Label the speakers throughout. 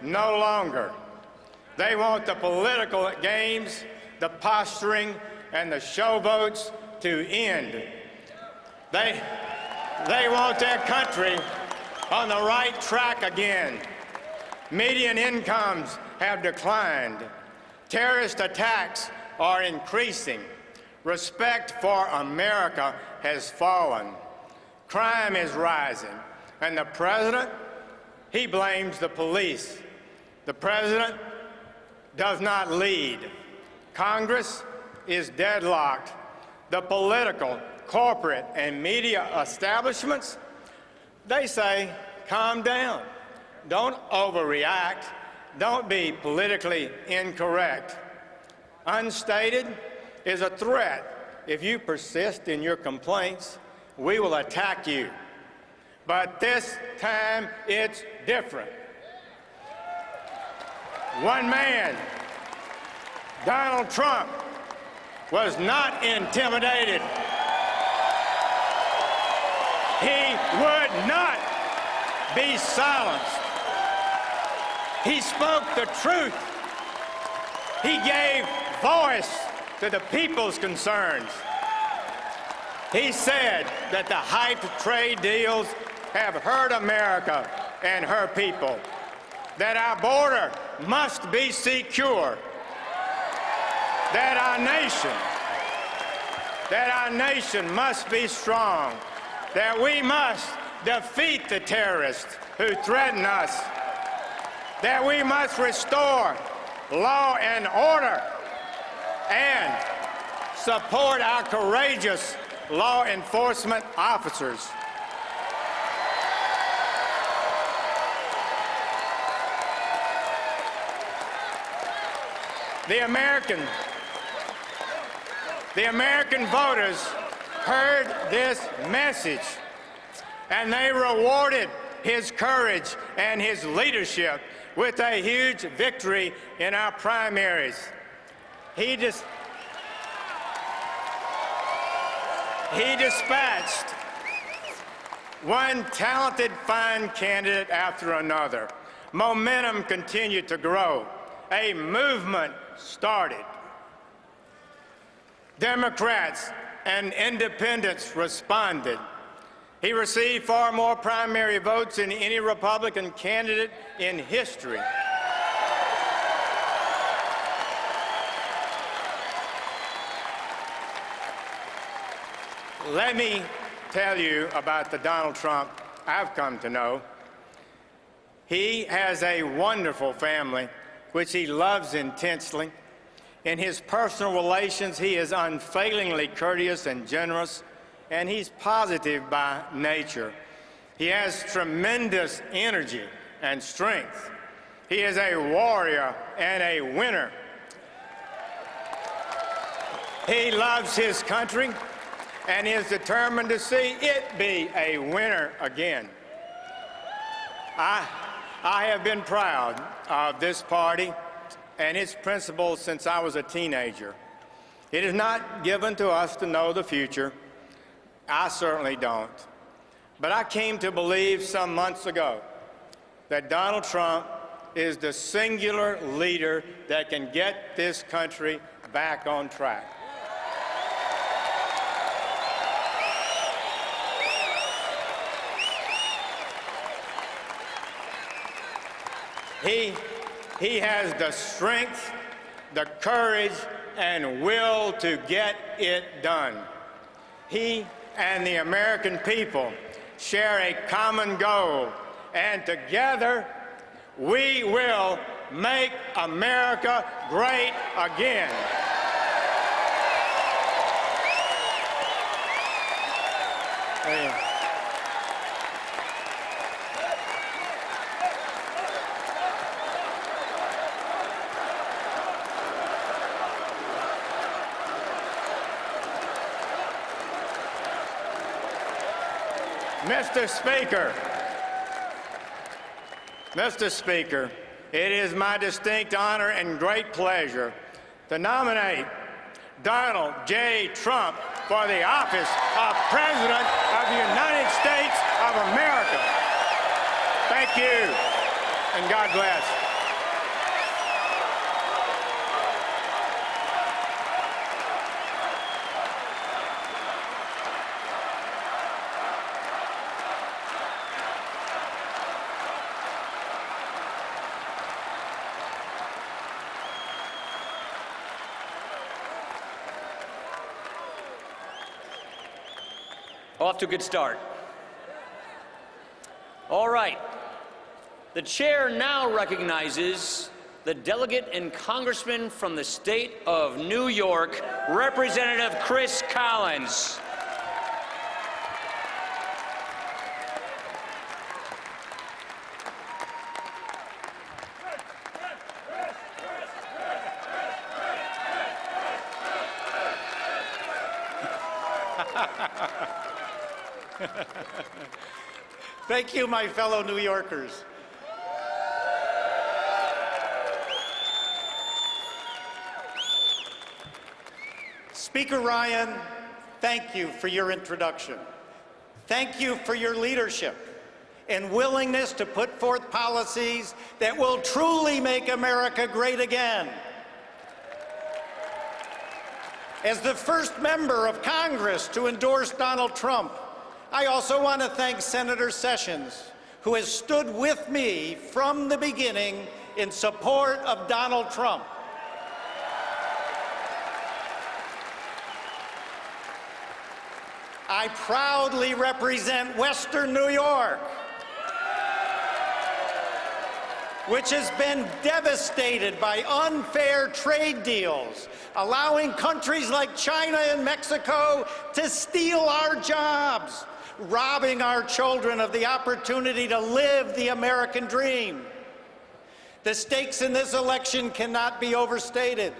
Speaker 1: no longer. They want the political games, the posturing, and the show votes to end. They want their country on the right track again. Median incomes have declined. Terrorist attacks are increasing. Respect for America has fallen. Crime is rising. And the president, he blames the police. The president does not lead. Congress is deadlocked. The political, corporate, and media establishments, they say, calm down. Don't overreact. Don't be politically incorrect. Unstated is a threat. If you persist in your complaints, we will attack you. But this time, it's different. One man, Donald Trump, was not intimidated. He would not be silenced. He spoke the truth. He gave voice to the people's concerns. He said that the hyped trade deals have hurt America and her people, that our border must be secure, that our nation must be strong, that we must defeat the terrorists who threaten us, that we must restore law and order and support our courageous law enforcement officers. The American voters heard this message, and they rewarded his courage and his leadership with a huge victory in our primaries. He dispatched one talented, fine candidate after another. Momentum continued to grow. A movement started. Democrats and independents responded. He received far more primary votes than any Republican candidate in history. Let me tell you about the Donald Trump I've come to know. He has a wonderful family, which he loves intensely. In his personal relations, he is unfailingly courteous and generous, and he's positive by nature. He has tremendous energy and strength. He is a warrior and a winner. He loves his country and is determined to see it be a winner again. I have been proud of this party and its principles since I was a teenager. It is not given to us to know the future. I certainly don't. But I came to believe some months ago that Donald Trump is the singular leader that can get this country back on track. He has the strength, the courage, and will to get it done. He and the American people share a common goal, and together we will make America great again. Mr. Speaker, it is my distinct honor and great pleasure to nominate Donald J. Trump for the office of President of the United States of America. Thank you, and God bless.
Speaker 2: off to a good start. All right. The chair now recognizes the delegate and congressman from the state of New York, Representative Chris Collins.
Speaker 3: Thank you, my fellow New Yorkers. Speaker Ryan, thank you for your introduction. Thank you for your leadership and willingness to put forth policies that will truly make America great again. As the first member of Congress to endorse Donald Trump, I also want to thank Senator Sessions, who has stood with me from the beginning in support of Donald Trump. I proudly represent Western New York, which has been devastated by unfair trade deals, allowing countries like China and Mexico to steal our jobs, robbing our children of the opportunity to live the American dream. The stakes in this election cannot be overstated.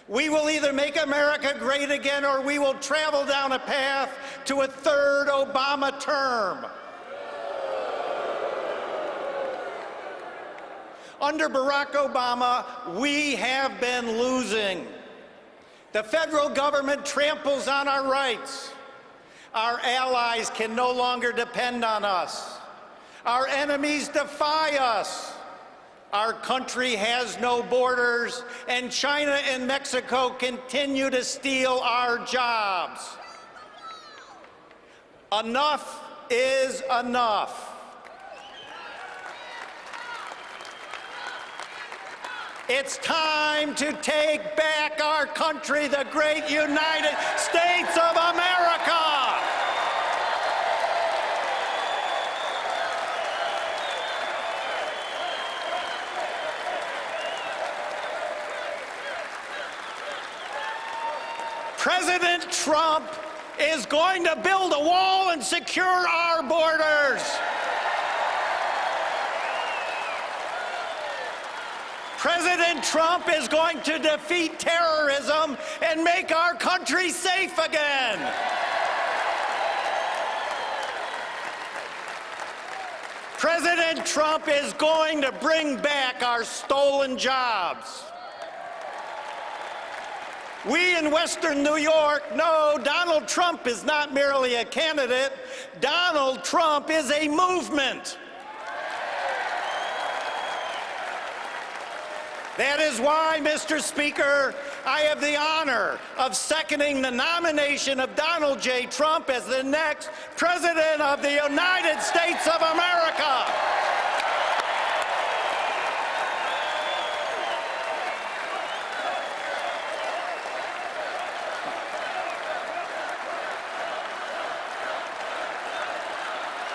Speaker 3: We will either make America great again or we will travel down a path to a third Obama term. Under Barack Obama, we have been losing. The federal government tramples on our rights. Our allies can no longer depend on us. Our enemies defy us. Our country has no borders, and China and Mexico continue to steal our jobs. Enough is enough. It's time to take back our country, the great United States of America. President Trump is going to build a wall and secure our borders. President Trump is going to defeat terrorism and make our country safe again. President Trump is going to bring back our stolen jobs. We in Western New York know Donald Trump is not merely a candidate. Donald Trump is a movement. That is why, Mr. Speaker, I have the honor of seconding the nomination of Donald J. Trump as the next President of the United States of America.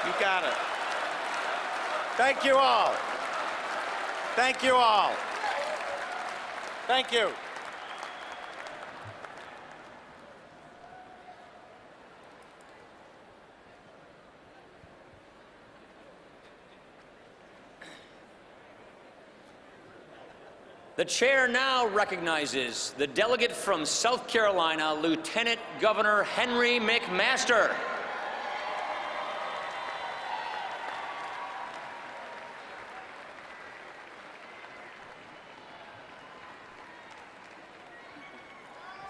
Speaker 3: You got it. Thank you all. Thank you all. Thank you.
Speaker 2: The chair now recognizes the delegate from South Carolina, Lieutenant Governor Henry McMaster.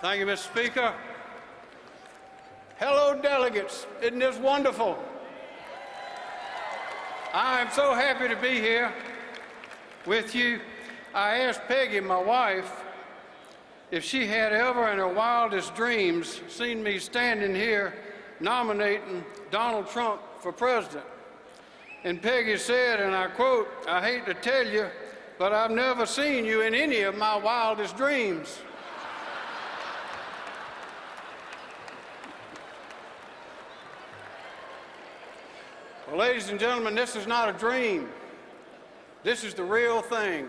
Speaker 4: Thank you, Mr. Speaker. Hello, delegates. Isn't this wonderful? I am so happy to be here with you. I asked Peggy, my wife, if she had ever in her wildest dreams seen me standing here nominating Donald Trump for president. And Peggy said, and I quote, "I hate to tell you, but I've never seen you in any of my wildest dreams." Well, ladies and gentlemen, this is not a dream. This is the real thing.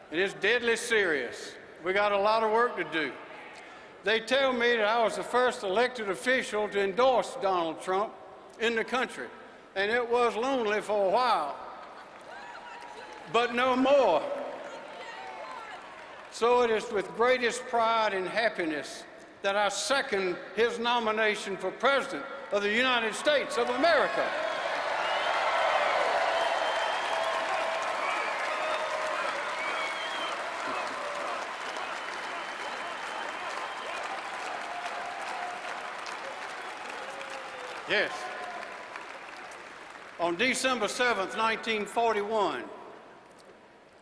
Speaker 4: And it's deadly serious. We got a lot of work to do. They tell me that I was the first elected official to endorse Donald Trump in the country. And it was lonely for a while, but no more. So it is with greatest pride and happiness that I second his nomination for President of the United States of America. Yes. On December 7th, 1941,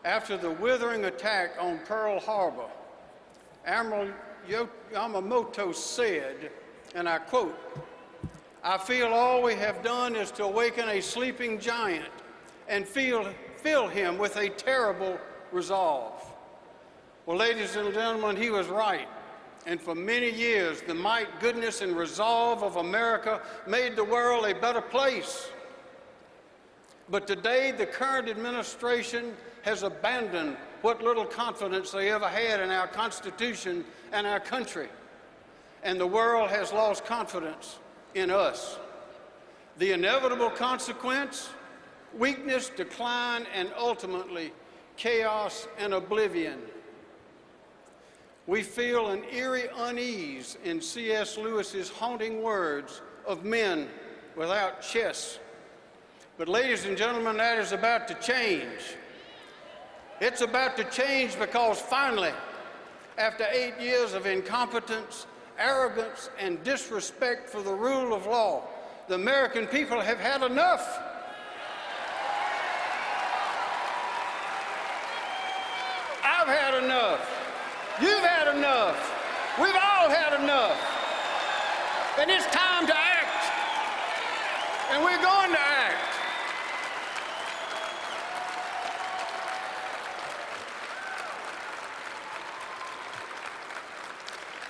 Speaker 4: after the withering attack on Pearl Harbor, Admiral Yamamoto said, and I quote, "I feel all we have done is to awaken a sleeping giant and fill him with a terrible resolve." Well, ladies and gentlemen, he was right. And for many years, the might, goodness, and resolve of America made the world a better place. But today, the current administration has abandoned what little confidence they ever had in our Constitution and our country. And the world has lost confidence in us. The inevitable consequence: weakness, decline, and ultimately chaos and oblivion. We feel an eerie unease in C.S. Lewis's haunting words of men without chests. But ladies and gentlemen, that is about to change. It's about to change because finally, after 8 years of incompetence, arrogance, and disrespect for the rule of law, the American people have had enough. I've had enough. You've had enough. We've all had enough. And it's time to act. And we're going to act.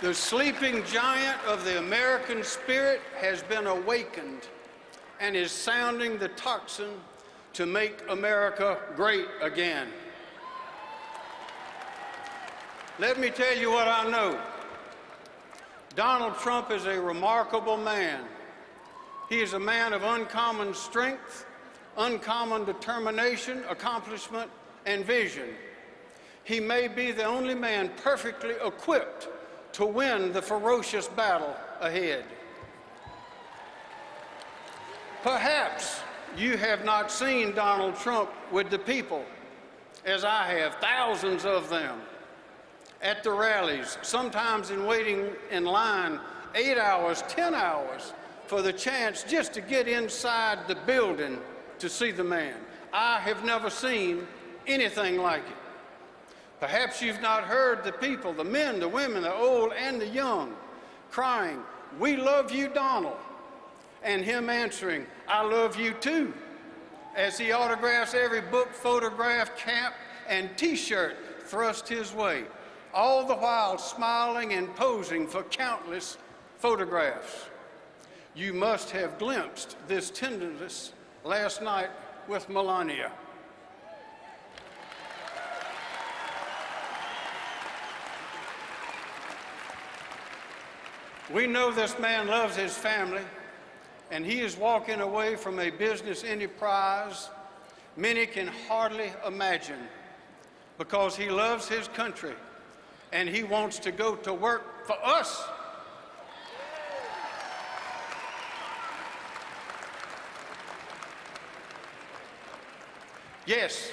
Speaker 4: The sleeping giant of the American spirit has been awakened and is sounding the tocsin to make America great again. Let me tell you what I know. Donald Trump is a remarkable man. He is a man of uncommon strength, uncommon determination, accomplishment, and vision. He may be the only man perfectly equipped to win the ferocious battle ahead. Perhaps you have not seen Donald Trump with the people, as I have, thousands of them, at the rallies, sometimes in waiting in line 8 hours, 10 hours, for the chance just to get inside the building to see the man. I have never seen anything like it. Perhaps you've not heard the people, the men, the women, the old and the young, crying, "We love you, Donald," and him answering, "I love you too," as he autographs every book, photograph, cap, and T-shirt thrust his way, all the while smiling and posing for countless photographs. You must have glimpsed this tenderness last night with Melania. We know this man loves his family, and he is walking away from a business enterprise many can hardly imagine, because he loves his country and he wants to go to work for us. Yes,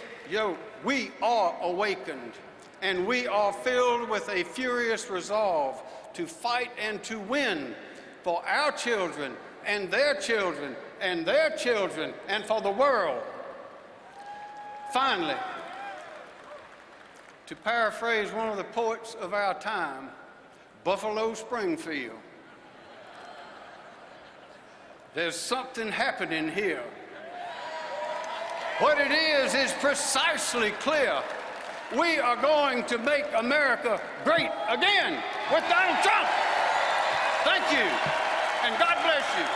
Speaker 4: we are awakened, and we are filled with a furious resolve to fight and to win for our children and their children and their children and for the world. Finally, to paraphrase one of the poets of our time, Buffalo Springfield, there's something happening here. What it is precisely clear. We are going to make America great again with Donald Trump. Thank you, and God bless you.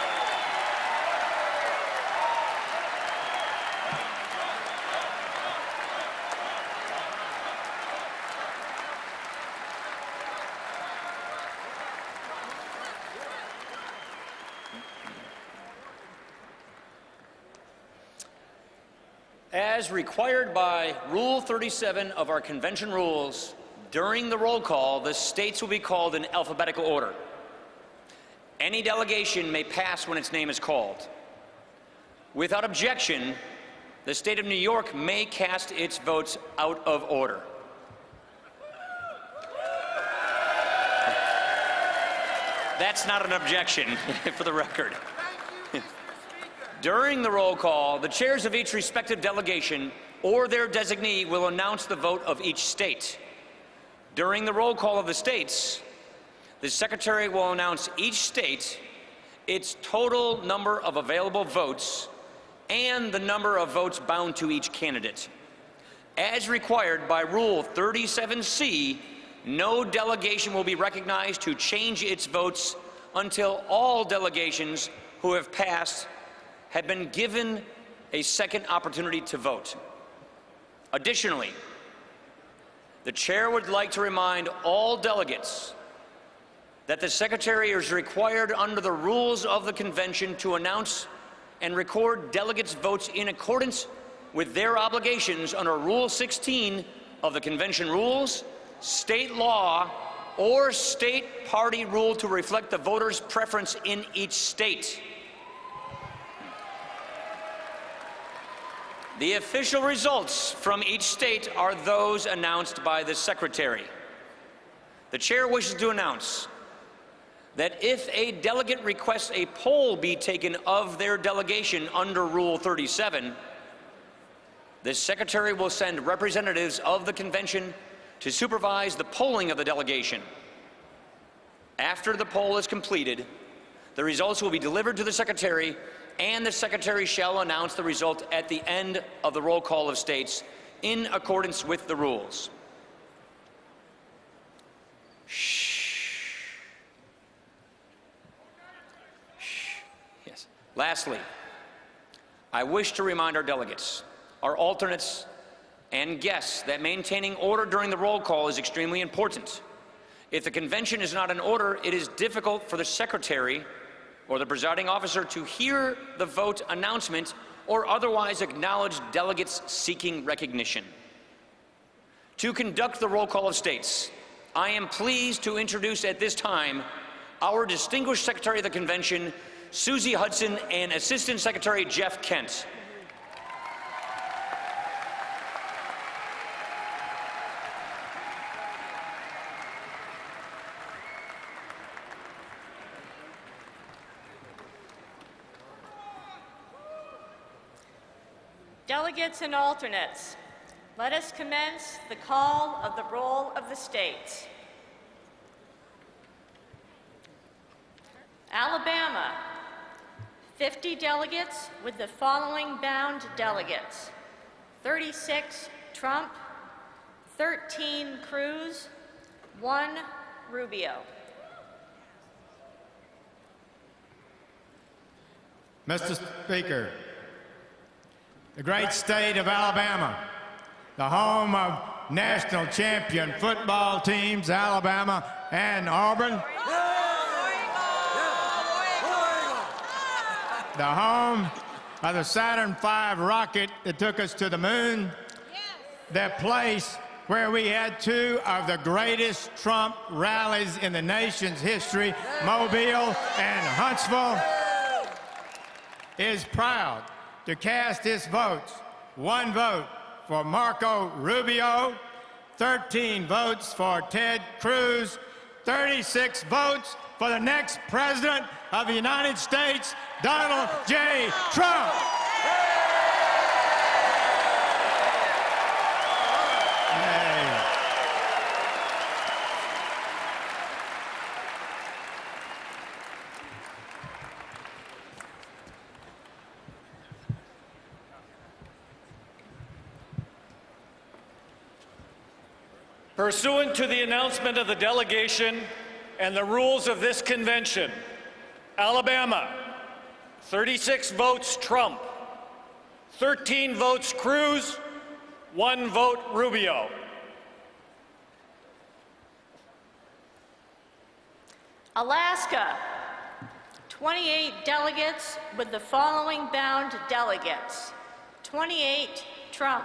Speaker 2: As required by Rule 37 of our convention rules, during the roll call, the states will be called in alphabetical order. Any delegation may pass when its name is called. Without objection, the state of New York may cast its votes out of order. That's not an objection, for the record. During the roll call, the chairs of each respective delegation or their designee will announce the vote of each state. During the roll call of the states, the Secretary will announce each state, its total number of available votes, and the number of votes bound to each candidate. As required by Rule 37C, no delegation will be recognized to change its votes until all delegations who have passed have been given a second opportunity to vote. Additionally, the chair would like to remind all delegates that the Secretary is required under the rules of the convention to announce and record delegates' votes in accordance with their obligations under Rule 16 of the convention rules, state law, or state party rule to reflect the voters' preference in each state. The official results from each state are those announced by the Secretary. The chair wishes to announce that if a delegate requests a poll be taken of their delegation under Rule 37, the Secretary will send representatives of the convention to supervise the polling of the delegation. After the poll is completed, the results will be delivered to the Secretary, and the Secretary shall announce the result at the end of the roll call of states in accordance with the rules. Yes. Lastly, I wish to remind our delegates, our alternates, and guests that maintaining order during the roll call is extremely important. If the convention is not in order, it is difficult for the Secretary or the presiding officer to hear the vote announcement or otherwise acknowledge delegates seeking recognition. To conduct the roll call of states, I am pleased to introduce at this time our distinguished Secretary of the Convention, Susie Hudson, and Assistant Secretary Jeff Kent.
Speaker 5: Delegates and alternates, let us commence the call of the roll of the states. Alabama, 50 delegates with the following bound delegates: 36 Trump, 13 Cruz, 1 Rubio.
Speaker 1: Mr. Speaker, the great state of Alabama, the home of national champion football teams, Alabama and Auburn, the home of the Saturn V rocket that took us to the moon, the place where we had two of the greatest Trump rallies in the nation's history, Mobile and Huntsville, is proud to cast its votes. 1 vote for Marco Rubio, 13 votes for Ted Cruz, 36 votes for the next President of the United States, Donald J. Trump.
Speaker 6: Pursuant to the announcement of the delegation and the rules of this convention, Alabama, 36 votes Trump, 13 votes Cruz, 1 vote Rubio.
Speaker 5: Alaska, 28 delegates with the following bound delegates: 28 Trump.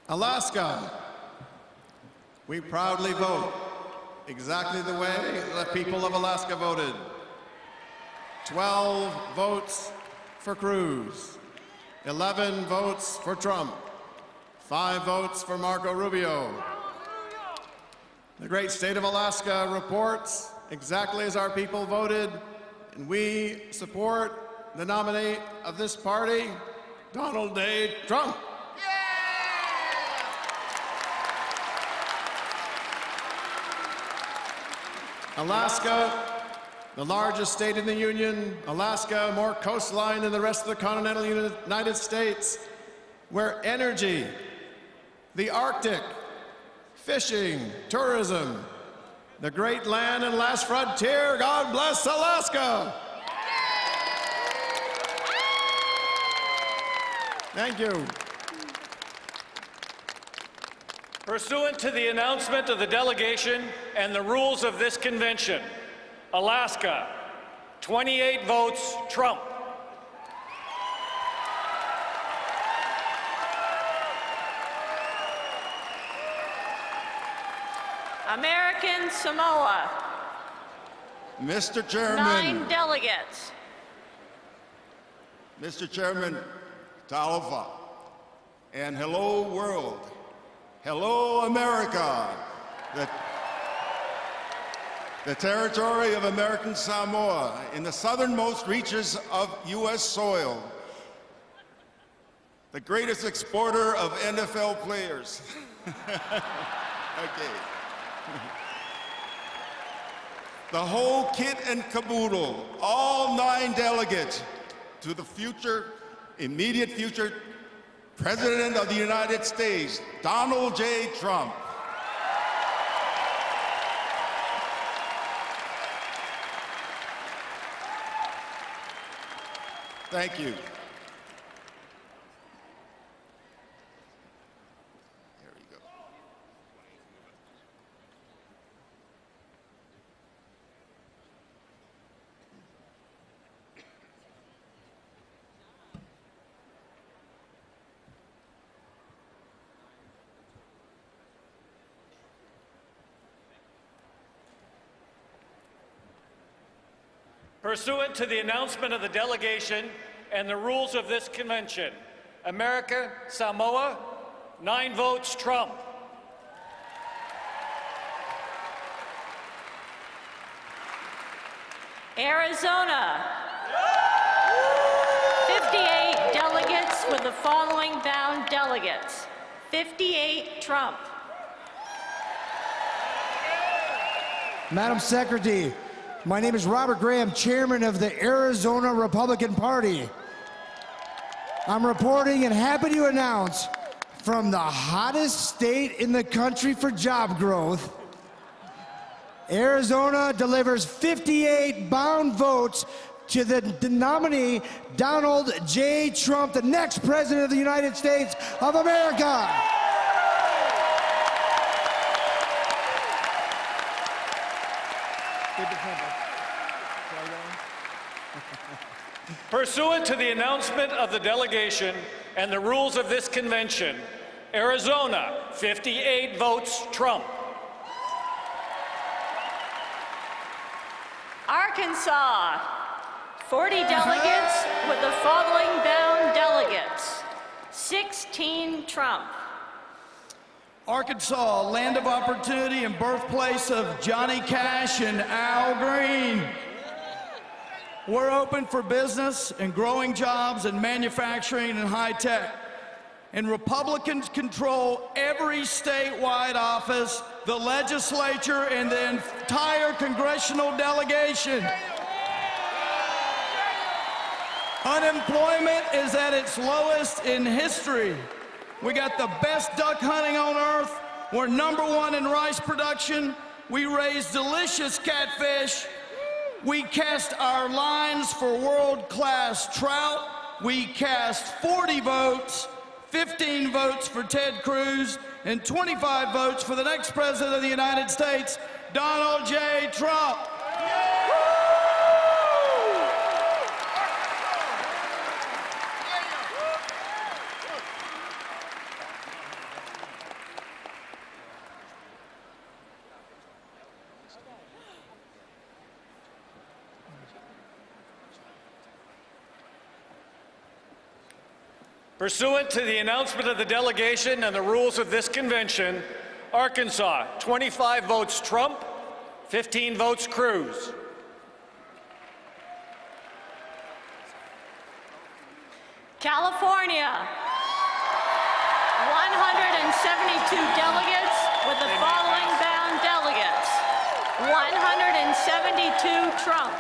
Speaker 7: Alaska, we proudly vote exactly the way the people of Alaska voted. 12 votes for Cruz, 11 votes for Trump, 5 votes for Marco Rubio. The great state of Alaska reports exactly as our people voted, and we support the nominee of this party, Donald J. Trump. Alaska, the largest state in the Union. Alaska, more coastline than the rest of the continental United States, where energy, the Arctic, fishing, tourism, the great land and last frontier. God bless Alaska. Thank you.
Speaker 6: Pursuant to the announcement of the delegation and the rules of this convention, Alaska, 28 votes, Trump.
Speaker 5: American Samoa,
Speaker 8: Mr. Chairman.
Speaker 5: 9 delegates.
Speaker 8: Mr. Chairman, Talofa, and hello world, hello America, the territory of American Samoa in the southernmost reaches of U.S. soil, the greatest exporter of NFL players. Okay. The whole kit and caboodle, all 9 delegates to the future, immediate future President of the United States, Donald J. Trump. Thank you. There we go.
Speaker 6: Pursuant to the announcement of the delegation and the rules of this convention, America Samoa, 9 votes, Trump.
Speaker 5: Arizona, 58 delegates with the following bound delegates. 58 Trump.
Speaker 9: Madam Secretary, my name is Robert Graham, Chairman of the Arizona Republican Party. I'm reporting and happy to announce from the hottest state in the country for job growth, Arizona delivers 58 bound votes to the nominee, Donald J. Trump, the next President of the United States of America.
Speaker 6: Pursuant to the announcement of the delegation and the rules of this convention, Arizona, 58 votes, Trump.
Speaker 5: Arkansas, 40 delegates with the following bound delegates. 16 Trump.
Speaker 10: Arkansas, land of opportunity and birthplace of Johnny Cash and Al Green. We're open for business and growing jobs and manufacturing and high tech. And Republicans control every statewide office, the legislature, and the entire congressional delegation. Unemployment is at its lowest in history. We got the best duck hunting on earth. We're #1 in rice production. We raise delicious catfish. We cast our lines for world-class trout. We cast 40 votes. 15 votes for Ted Cruz, and 25 votes for the next President of the United States, Donald J. Trump.
Speaker 6: Pursuant to the announcement of the delegation and the rules of this convention, Arkansas, 25 votes Trump, 15 votes Cruz.
Speaker 5: California, 172 delegates with the following bound delegates. 172 Trump.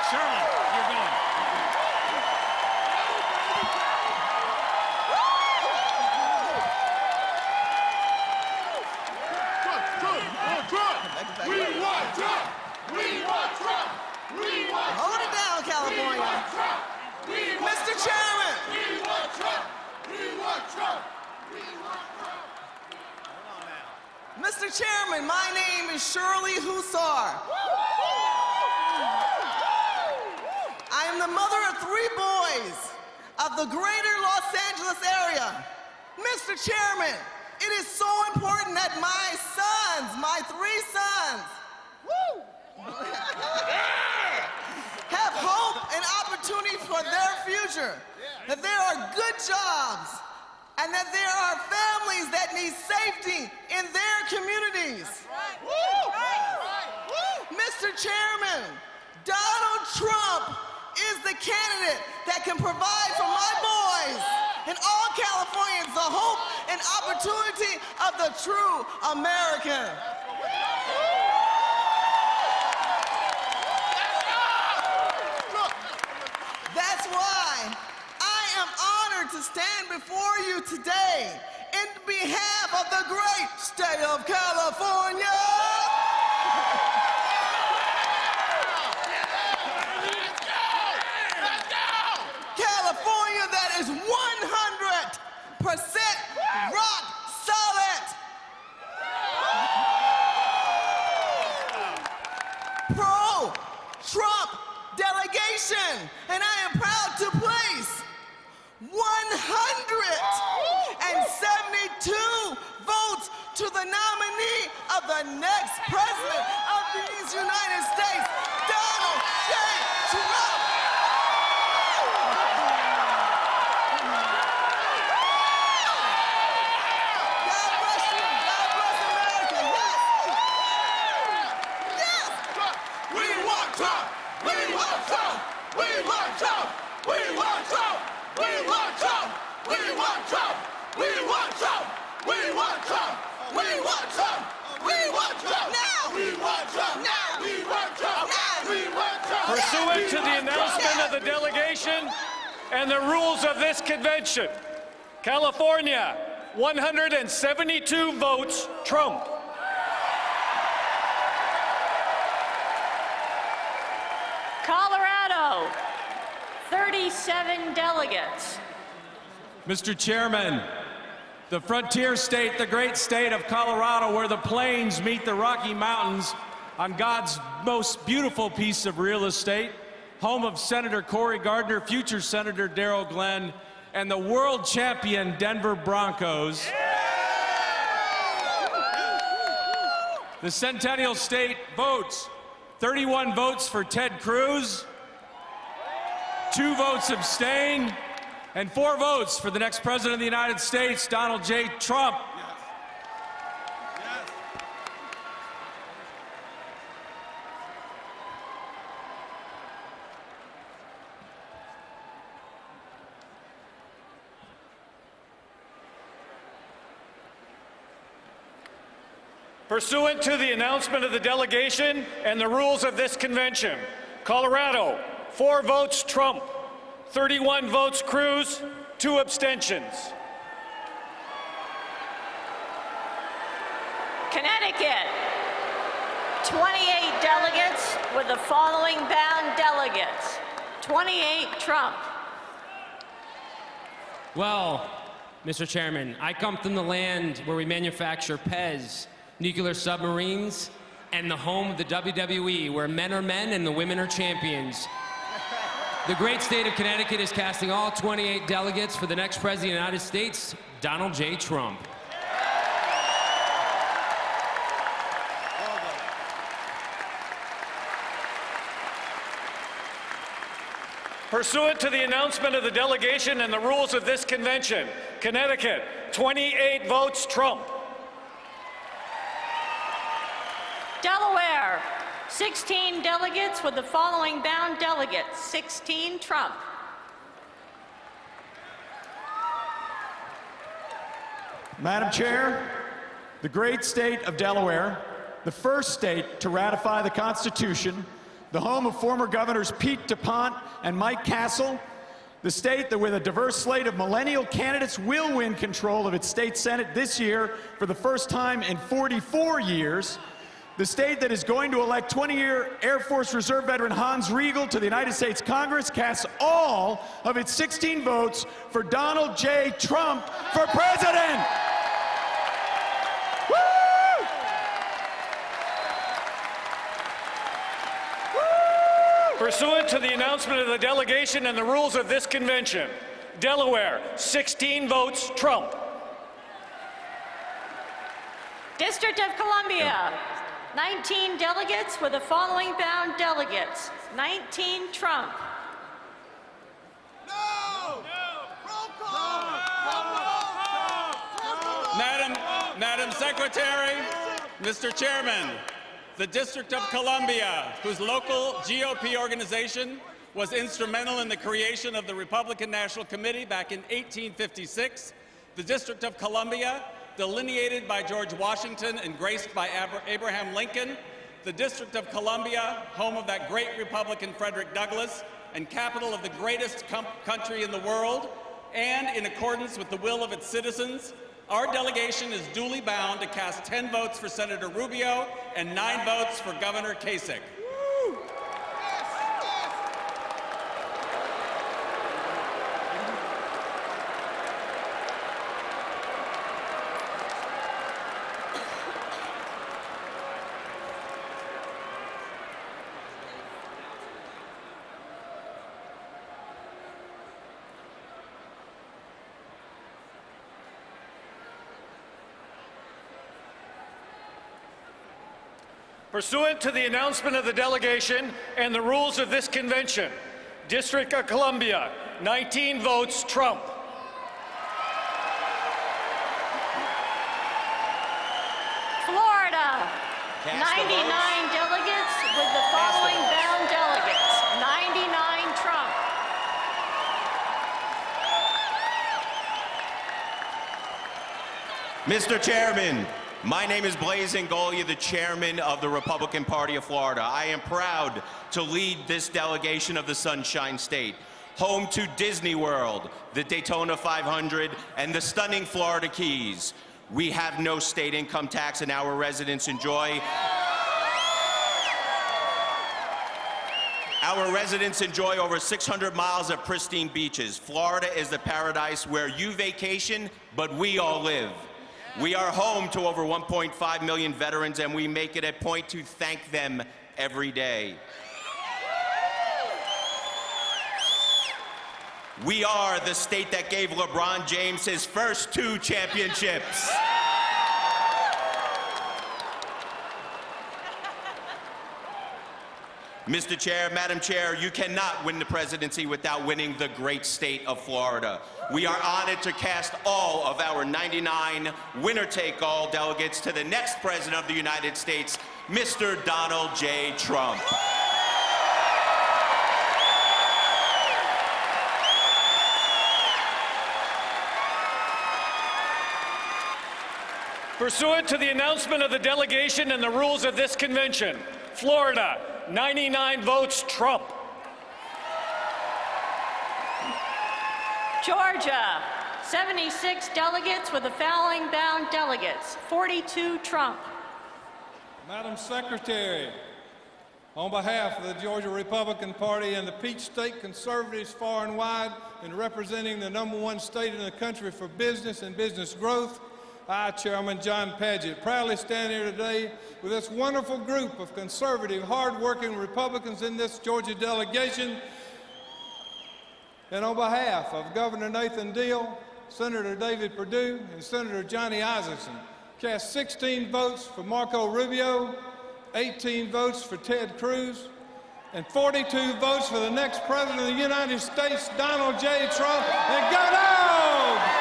Speaker 6: Shirley, you're going.
Speaker 11: Hold it down, California. Mr. Chairman. Mr. Chairman, my name is Shirley Hussar. I am the mother of 3 boys of the greater Los Angeles area. Mr. Chairman, it is so important that my sons, my 3 sons, have hope and opportunity for their future, that there are good jobs, and that there are families that need safety in their communities. Mr. Chairman, Donald Trump is the candidate that can provide for my boys and all Californians the hope and opportunity of the true American. That's why I am honored to stand before you today in behalf of the great state of California. California that is 100% rock solid. Pro-Trump delegation, and I am proud to place 172 votes to the nominee of the next president of these United States, Donald J. Trump. God bless you. God bless America. Yes. Yes. We want Trump. We want Trump. We want Trump. We want Trump. We want Trump. We want Trump. We want Trump. We want Trump. We want Trump. We want Trump. Now. We want Trump. Now. We want Trump. Now. We want Trump.
Speaker 6: Pursuant to the announcement of the delegation and the rules of this convention, California, 172 votes Trump.
Speaker 5: Colorado, 37 delegates.
Speaker 12: Mr. Chairman, the frontier state, the great state of Colorado, where the plains meet the Rocky Mountains on God's most beautiful piece of real estate, home of Senator Cory Gardner, future Senator Darrell Glenn, and the world champion Denver Broncos. The Centennial State votes 31 votes for Ted Cruz, 2 votes abstain, and 4 votes for the next President of the United States, Donald J. Trump.
Speaker 6: Pursuant to the announcement of the delegation and the rules of this convention, Colorado, 4 votes Trump, 31 votes Cruz, 2 abstentions.
Speaker 5: Connecticut, 28 delegates with the following bound delegates. 28 Trump.
Speaker 13: Well, Mr. Chairman, I come from the land where we manufacture Pez, nuclear submarines, and the home of the WWE, where men are men and the women are champions. The great state of Connecticut is casting all 28 delegates for the next President of the United States, Donald J. Trump.
Speaker 6: Pursuant to the announcement of the delegation and the rules of this convention, Connecticut, 28 votes Trump.
Speaker 5: Delaware, 16 delegates with the following bound delegates. 16 Trump.
Speaker 14: Madam Chair, the great state of Delaware, the first state to ratify the Constitution, the home of former governors Pete DuPont and Mike Castle, the state that with a diverse slate of millennial candidates will win control of its state senate this year for the first time in 44 years, the state that is going to elect 20-year Air Force Reserve veteran Hans Riegel to the United States Congress casts all of its 16 votes for Donald J. Trump for president.
Speaker 6: Pursuant to the announcement of the delegation and the rules of this convention, Delaware, 16 votes Trump.
Speaker 5: District of Columbia, 19 delegates with the following bound delegates. 19 Trump.
Speaker 15: Madam Secretary, Mr. Chairman, the District of Columbia, whose local GOP organization was instrumental in the creation of the Republican National Committee back in 1856, the District of Columbia, delineated by George Washington and graced by Abraham Lincoln, the District of Columbia, home of that great Republican Frederick Douglass, and capital of the greatest country in the world, and in accordance with the will of its citizens, our delegation is duly bound to cast 10 votes for Senator Rubio and 9 votes for Governor Kasich.
Speaker 6: Pursuant to the announcement of the delegation and the rules of this convention, District of Columbia, 19 votes Trump.
Speaker 5: Florida, 99 delegates with the following bound delegates. 99 Trump.
Speaker 16: Mr. Chairman, my name is Blaise Ingoglia, the chairman of the Republican Party of Florida. I am proud to lead this delegation of the Sunshine State, home to Disney World, the Daytona 500, and the stunning Florida Keys. We have no state income tax, and our residents enjoy over 600 miles of pristine beaches. Florida is the paradise where you vacation, but we all live. We are home to over 1.5 million veterans, and we make it a point to thank them every day. We are the state that gave LeBron James his first 2 championships. Mr. Chair, Madam Chair, you cannot win the presidency without winning the great state of Florida. We are honored to cast all of our 99 winner-take-all delegates to the next President of the United States, Mr. Donald J. Trump.
Speaker 6: Pursuant to the announcement of the delegation and the rules of this convention, Florida, 99 votes Trump.
Speaker 5: Georgia, 76 delegates with the following bound delegates. 42 Trump.
Speaker 17: Madam Secretary,
Speaker 4: On behalf of the Georgia Republican Party and the Peach State Conservatives far and wide, and representing the #1 state in the country for business and business growth, I, Chairman John Padgett, proudly stand here today with this wonderful group of conservative, hard-working Republicans in this Georgia delegation. And on behalf of Governor Nathan Deal, Senator David Perdue, and Senator Johnny Isakson, cast 16 votes for Marco Rubio, 18 votes for Ted Cruz, and 42 votes for the next President of the United States, Donald J. Trump, and go Dogs!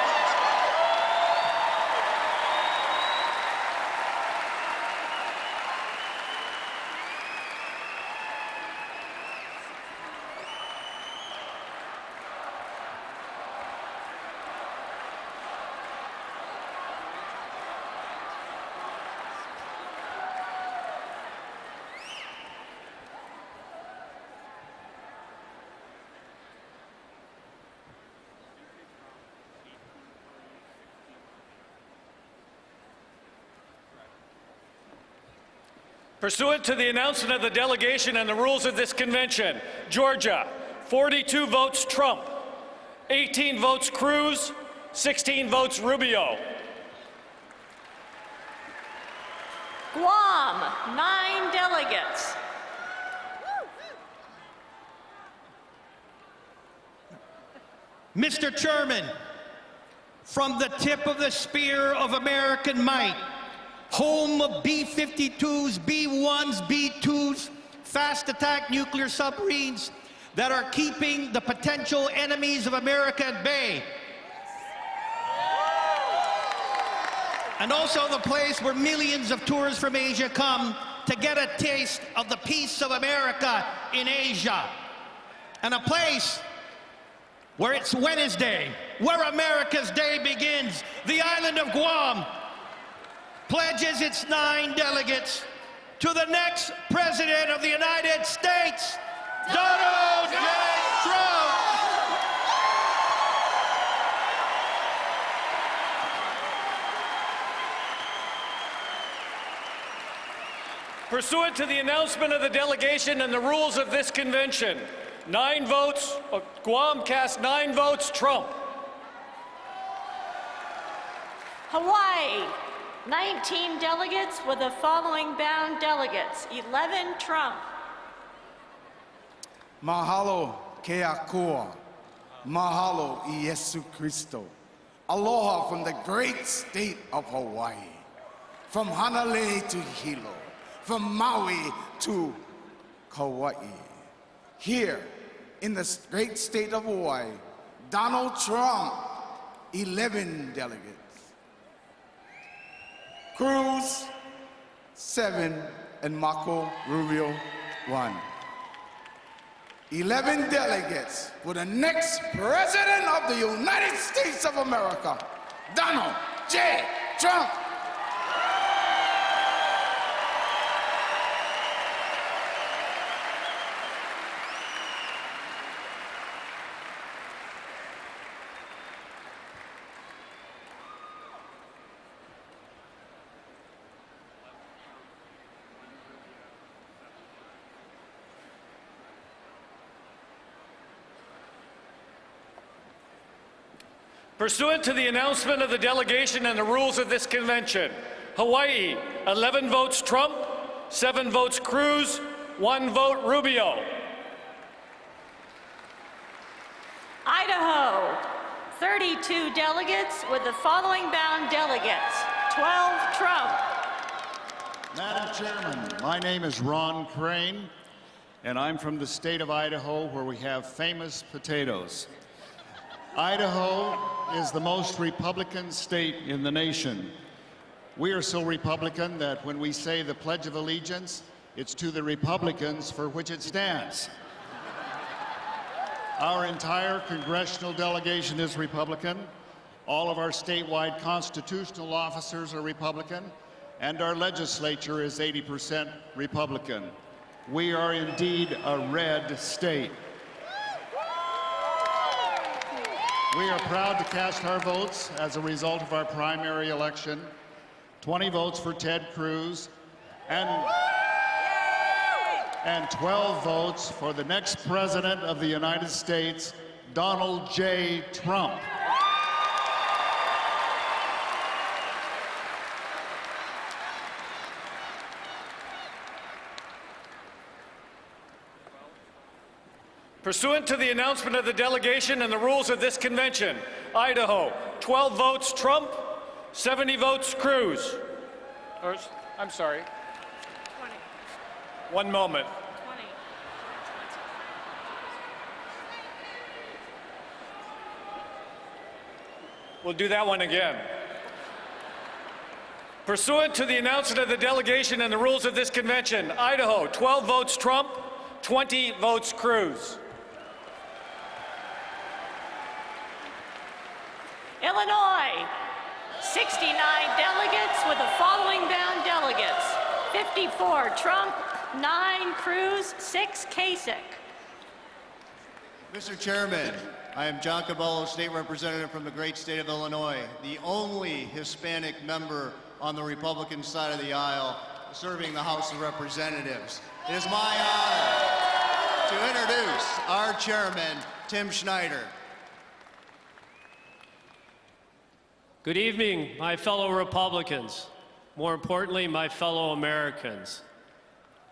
Speaker 6: Pursuant to the announcement of the delegation and the rules of this convention, Georgia, 42 votes Trump, 18 votes Cruz, 16 votes Rubio.
Speaker 5: Guam, 9 delegates.
Speaker 17: Mr. Chairman, from the tip of the spear of American might, home of B-52s, B-1s, B-2s, fast attack nuclear submarines that are keeping the potential enemies of America at bay. And also the place where millions of tourists from Asia come to get a taste of the peace of America in Asia. And a place where it's Wednesday, where America's day begins. The island of Guam pledges its 9 delegates to the next President of the United States, Donald J. Trump.
Speaker 6: Pursuant to the announcement of the delegation and the rules of this convention, 9 votes, Guam cast 9 votes Trump.
Speaker 5: Hawaii, 19 delegates with the following bound delegates: 11 Trump.
Speaker 9: Mahalo ke akua. Mahalo I Yesu Cristo. Aloha from the great state of Hawaii. From Hanalei to Hilo. From Maui to Kauai. Here in the great state of Hawaii, Donald Trump, 11 delegates. Cruz, 7, and Marco Rubio, 1. 11 delegates for the next President of the United States of America, Donald J. Trump.
Speaker 6: Pursuant to the announcement of the delegation and the rules of this convention, Hawaii, 11 votes Trump, 7 votes Cruz, 1 vote Rubio.
Speaker 5: Idaho, 32 delegates with the following bound delegates: 12 Trump.
Speaker 18: Madam Chairman, my name is Ron Crane, and I'm from the state of Idaho, where we have famous potatoes. Idaho is the most Republican state in the nation. We are so Republican that when we say the Pledge of Allegiance, it's to the Republicans for which it stands. Our entire congressional delegation is Republican. All of our statewide constitutional officers are Republican, and our legislature is 80% Republican. We are indeed a red state. We are proud to cast our votes as a result of our primary election. 20 votes for Ted Cruz and and 12 votes for the next President of the United States, Donald J. Trump.
Speaker 6: Pursuant to the announcement of the delegation and the rules of this convention, Idaho, 12 votes Trump, 70 votes Cruz. I'm sorry.
Speaker 5: 20.
Speaker 6: 1 moment.
Speaker 5: 20.
Speaker 6: We'll do that one again. Pursuant to the announcement of the delegation and the rules of this convention, Idaho, 12 votes Trump, 20 votes Cruz.
Speaker 5: Illinois, 69 delegates with the following bound delegates: 54 Trump, 9 Cruz, 6 Kasich.
Speaker 19: Mr. Chairman, I am John Caballo, State Representative from the great state of Illinois, the only Hispanic member on the Republican side of the aisle serving the House of Representatives. It is my honor to introduce our chairman, Tim Schneider.
Speaker 20: Good evening, my fellow Republicans. More importantly, my fellow Americans.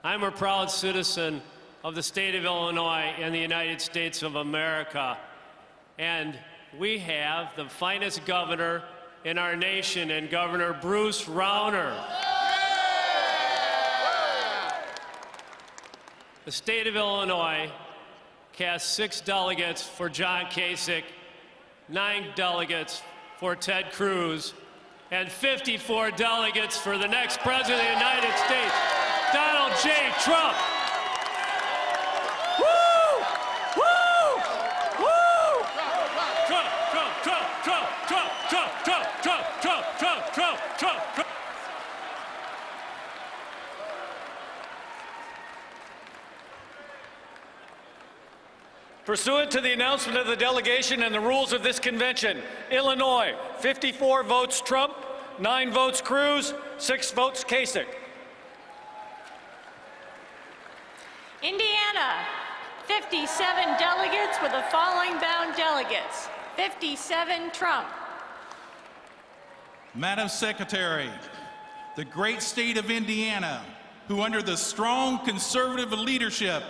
Speaker 20: I'm a proud citizen of the state of Illinois and the United States of America. And we have the finest governor in our nation, and Governor Bruce Rauner. The state of Illinois cast 6 delegates for John Kasich, 9 delegates for Ted Cruz, and 54 delegates for the next President of the United States, Donald J. Trump. Woo! Woo! Woo! Trump, Trump, Trump, Trump, Trump, Trump, Trump, Trump, Trump, Trump, Trump, Trump, Trump.
Speaker 6: Pursuant to the announcement of the delegation and the rules of this convention, Illinois, 54 votes Trump, 9 votes Cruz, 6 votes Kasich.
Speaker 5: Indiana, 57 delegates with the following bound delegates: 57 Trump.
Speaker 21: Madam Secretary, the great state of Indiana, who under the strong conservative leadership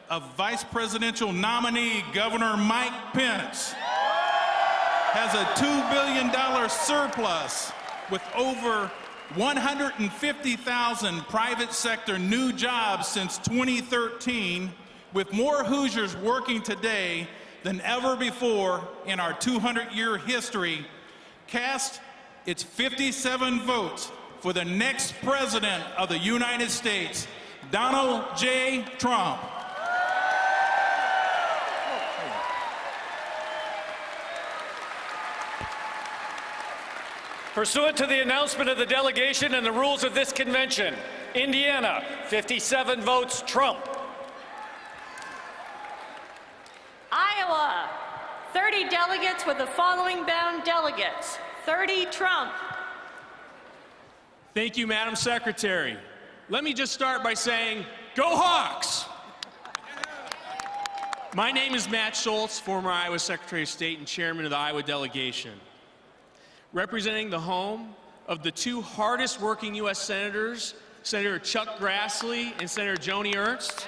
Speaker 21: of Vice Presidential nominee Governor Mike Pence, has a $2 billion surplus with over 150,000 private sector new jobs since 2013, with more Hoosiers working today than ever before in our 200-year history, cast its 57 votes for the next President of the United States, Donald J. Trump.
Speaker 6: Pursuant to the announcement of the delegation and the rules of this convention, Indiana, 57 votes Trump.
Speaker 5: Iowa, 30 delegates with the following bound delegates: 30 Trump.
Speaker 12: Thank you, Madam Secretary. Let me just start by saying, go Hawks! My name is Matt Schultz, former Iowa Secretary of State and Chairman of the Iowa Delegation. Representing the home of the 2 hardest working U.S. Senators, Senator Chuck Grassley and Senator Joni Ernst,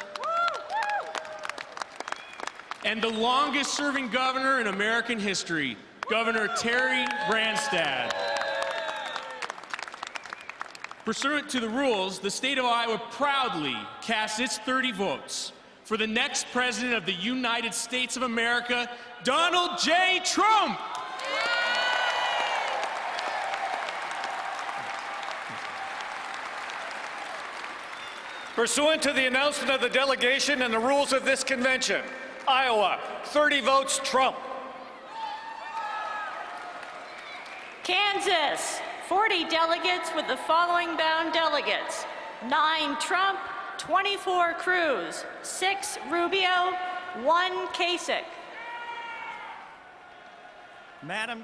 Speaker 12: and the longest serving governor in American history, Governor Terry Branstad. Pursuant to the rules, the state of Iowa proudly casts its 30 votes for the next President of the United States of America, Donald J. Trump.
Speaker 6: Pursuant to the announcement of the delegation and the rules of this convention, Iowa, 30 votes Trump.
Speaker 5: Kansas, 40 delegates with the following bound delegates: 9 Trump, 24 Cruz, 6 Rubio, 1 Kasich.
Speaker 22: Madam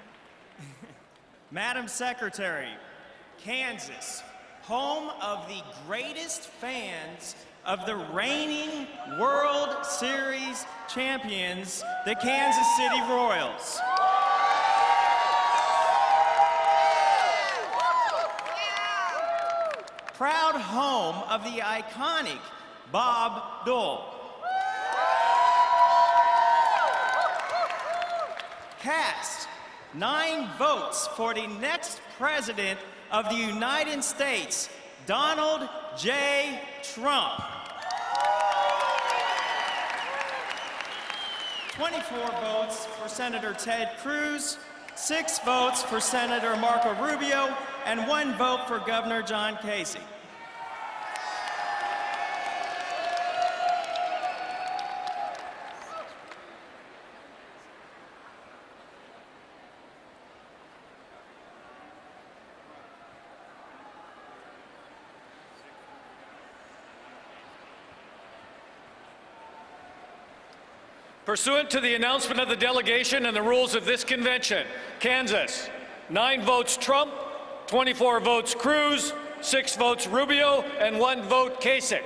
Speaker 22: Secretary, Kansas,
Speaker 3: home of the greatest fans of the reigning World Series champions, the Kansas City Royals. Proud home of the iconic Bob Dole. Cast 9 votes for the next President of the United States, Donald J. Trump. 24 votes for Senator Ted Cruz, 6 votes for Senator Marco Rubio, and 1 vote for Governor John Kasich.
Speaker 6: Pursuant to the announcement of the delegation and the rules of this convention, Kansas, 9 votes Trump, 24 votes Cruz, 6 votes Rubio, and 1 vote Kasich.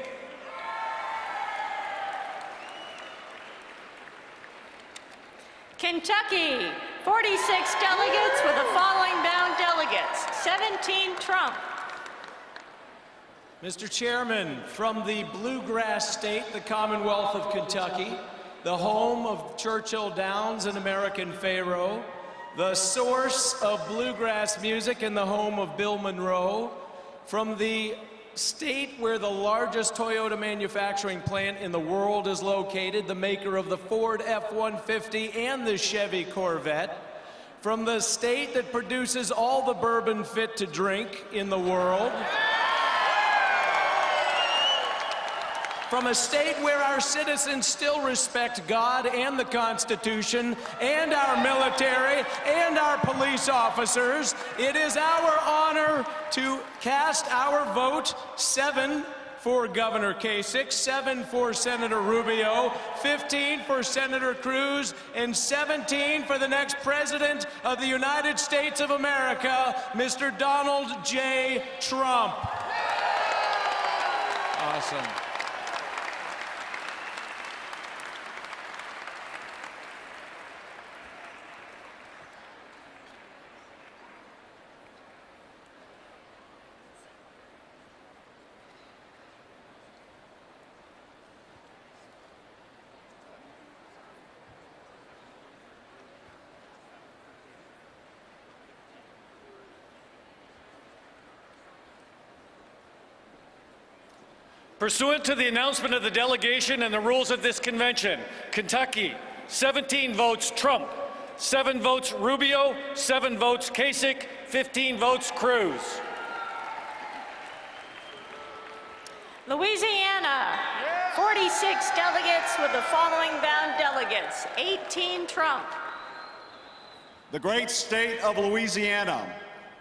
Speaker 5: Kentucky, 46 delegates with the following bound delegates. 17 Trump.
Speaker 12: Mr. Chairman, from the bluegrass state, the Commonwealth of Kentucky, the home of Churchill Downs and American Pharoah, the source of bluegrass music and the home of Bill Monroe, from the state where the largest Toyota manufacturing plant in the world is located, the maker of the Ford F-150 and the Chevy Corvette, from the state that produces all the bourbon fit to drink in the world, from a state where our citizens still respect God and the Constitution and our military and our police officers, it is our honor to cast our vote. 7 for Governor Kasich, 7 for Senator Rubio, 15 for Senator Cruz, and 17 for the next President of the United States of America, Mr. Donald J. Trump. Awesome.
Speaker 6: Pursuant to the announcement of the delegation and the rules of this convention, Kentucky, 17 votes Trump, 7 votes Rubio, 7 votes Kasich, 15 votes Cruz.
Speaker 5: Louisiana, 46 delegates with the following bound delegates. 18 Trump.
Speaker 14: The great state of Louisiana,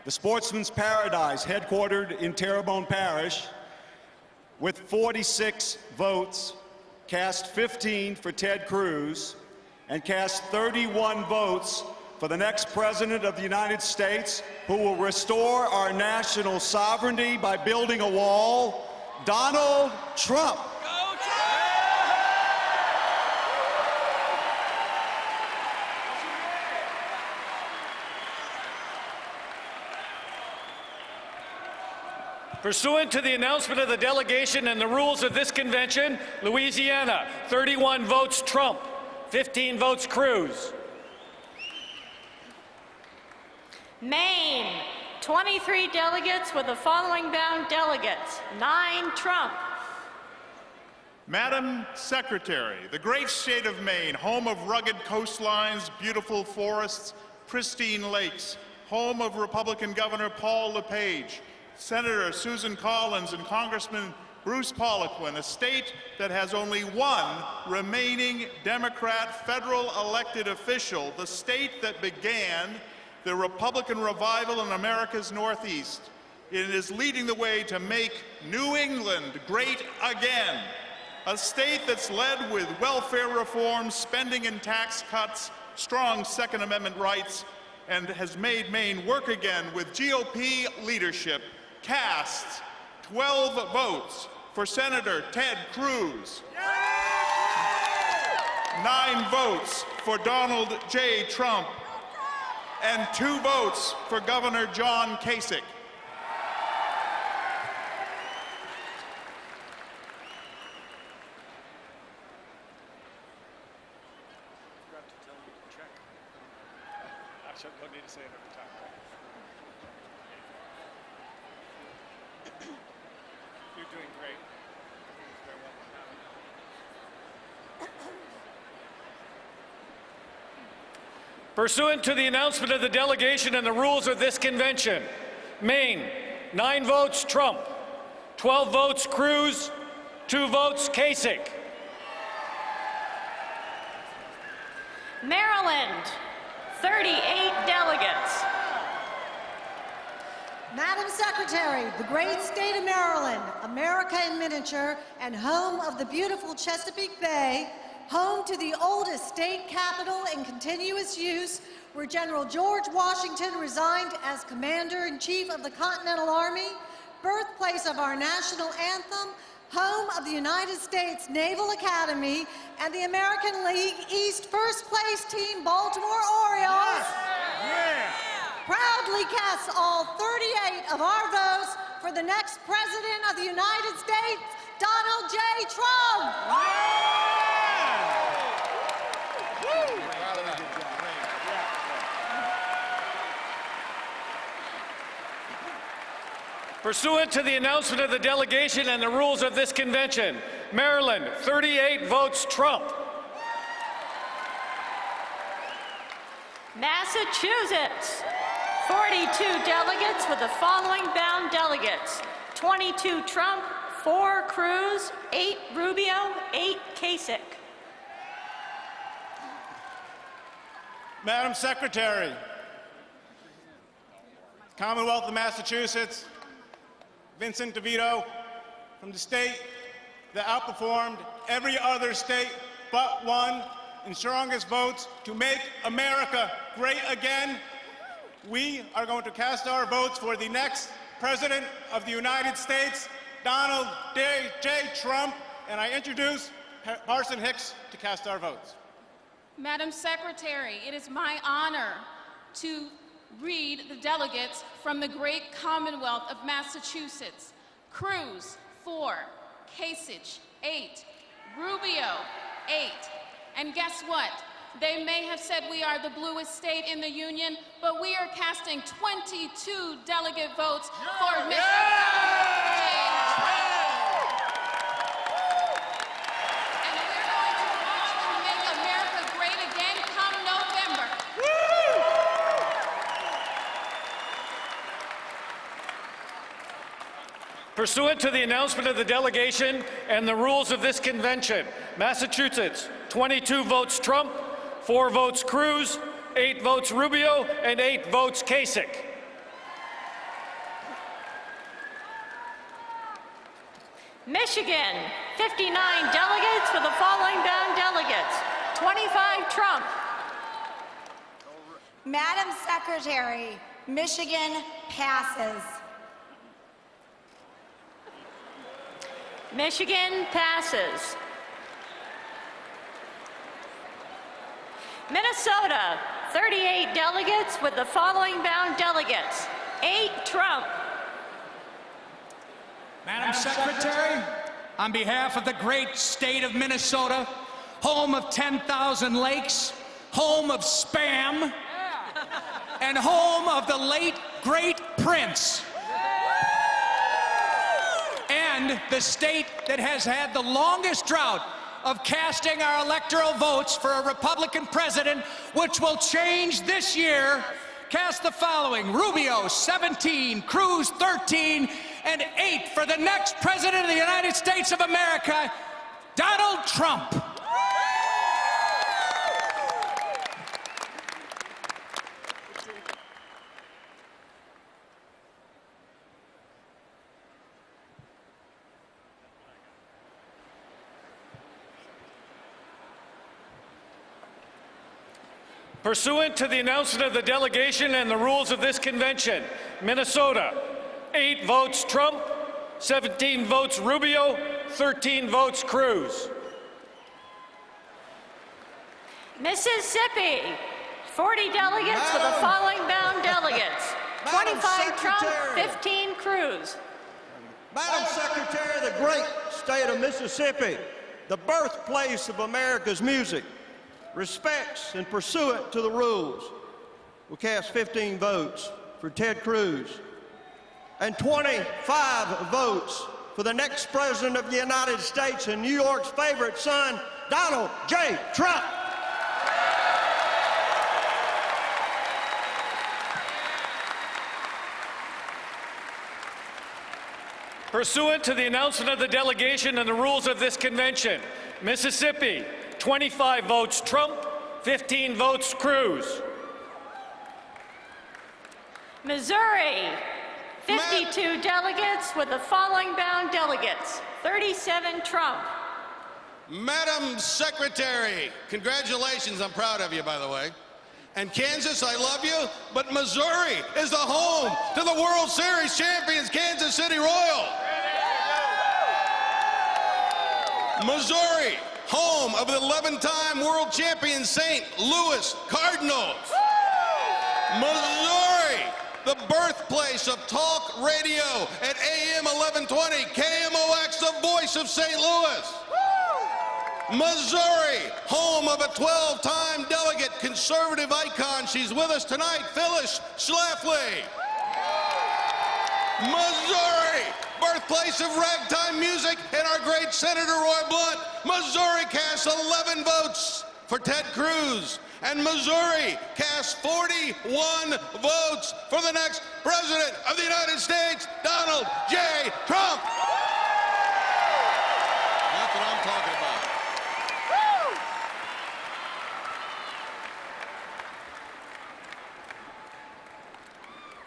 Speaker 14: the sportsman's paradise headquartered in Terrebonne Parish, with 46 votes, cast 15 for Ted Cruz and cast 31 votes for the next President of the United States, who will restore our national sovereignty by building a wall, Donald Trump.
Speaker 6: Pursuant to the announcement of the delegation and the rules of this convention, Louisiana, 31 votes Trump, 15 votes Cruz.
Speaker 5: Maine, 23 delegates with the following bound delegates. 9 Trump.
Speaker 22: Madam Secretary, the great state of Maine, home of rugged coastlines, beautiful forests, pristine lakes, home of Republican Governor Paul LePage, Senator Susan Collins, and Congressman Bruce Poliquin, a state that has only one remaining Democrat federal elected official, the state that began the Republican revival in America's Northeast. It is leading the way to make New England great again, a state that's led with welfare reform, spending and tax cuts, strong Second Amendment rights, and has made Maine work again with GOP leadership cast 12 votes for Senator Ted Cruz, 9 votes for Donald J. Trump, and 2 votes for Governor John Kasich.
Speaker 6: Don't need to say it every time. You're doing great. Very well. Pursuant to the announcement of the delegation and the rules of this convention, Maine, 9 votes Trump, 12 votes Cruz, 2 votes Kasich.
Speaker 5: Maryland, 38 delegates.
Speaker 1: Madam Secretary, the great state of Maryland, America in miniature, and home of the beautiful Chesapeake Bay, home to the oldest state capital in continuous use, where General George Washington resigned as Commander-in-Chief of the Continental Army, birthplace of our national anthem, home of the United States Naval Academy, and the American League East first place team, Baltimore Orioles, proudly casts all 38 of our votes for the next President of the United States, Donald J. Trump.
Speaker 6: Pursuant to the announcement of the delegation and the rules of this convention, Maryland, 38 votes Trump.
Speaker 5: Massachusetts, 42 delegates with the following bound delegates: 22 Trump, 4 Cruz, 8 Rubio, 8 Kasich.
Speaker 2: Madam Secretary, Commonwealth of Massachusetts, Vincent DeVito, from the state that outperformed every other state but one in strongest votes to make America great again. We are going to cast our votes for the next President of the United States, Donald J. Trump, and I introduce Parson Hicks to cast our votes.
Speaker 23: Madam Secretary, it is my honor to read the delegates from the great Commonwealth of Massachusetts. Cruz, 4. Kasich, 8. Rubio, 8. And guess what? They may have said we are the bluest state in the Union, but we are casting 22 delegate votes for Mr. Donald J. Trump. And we're going to watch them make America great again come November.
Speaker 6: Pursuant to the announcement of the delegation and the rules of this convention, Massachusetts, 22 votes Trump, 4 votes Cruz, 8 votes Rubio, and 8 votes Kasich.
Speaker 5: Michigan, 59 delegates with the following bound delegates: 25 Trump.
Speaker 24: Madam Secretary, Michigan passes.
Speaker 5: Michigan passes. Minnesota, 38 delegates with the following bound delegates: 8 Trump.
Speaker 25: Madam Secretary, on behalf of the great state of Minnesota, home of 10,000 lakes, home of Spam, and home of the late, great Prince, and the state that has had the longest drought of casting our electoral votes for a Republican president, which will change this year, cast the following: Rubio, 17, Cruz, 13, and 8 for the next President of the United States of America, Donald Trump.
Speaker 6: Pursuant to the announcement of the delegation and the rules of this convention, Minnesota, 8 votes Trump, 17 votes Rubio, 13 votes Cruz.
Speaker 5: Mississippi, 40 delegates with the following bound delegates. 25 Trump, 15 Cruz.
Speaker 7: Madam Secretary of the great state of Mississippi, the birthplace of America's music, respects and pursuant to the rules, will cast 15 votes for Ted Cruz and 25 votes for the next President of the United States and New York's favorite son, Donald J. Trump.
Speaker 6: Pursuant to the announcement of the delegation and the rules of this convention, Mississippi, 25 votes Trump, 15 votes Cruz.
Speaker 5: Missouri, 52 delegates with the following bound delegates. 37 Trump.
Speaker 8: Madam Secretary, congratulations, I'm proud of you, by the way. And Kansas, I love you, but Missouri is the home to the World Series champions, Kansas City Royals. Missouri, home of the 11-time world champion St. Louis Cardinals. Missouri, the birthplace of talk radio at AM 1120, KMOX, the voice of St. Louis. Missouri, home of a 12-time delegate, conservative icon. She's with us tonight, Phyllis Schlafly. Missouri, birthplace of ragtime music and our great Senator Roy Blunt. Missouri casts 11 votes for Ted Cruz. And Missouri casts 41 votes for the next President of the United States, Donald J. Trump. That's what I'm talking about.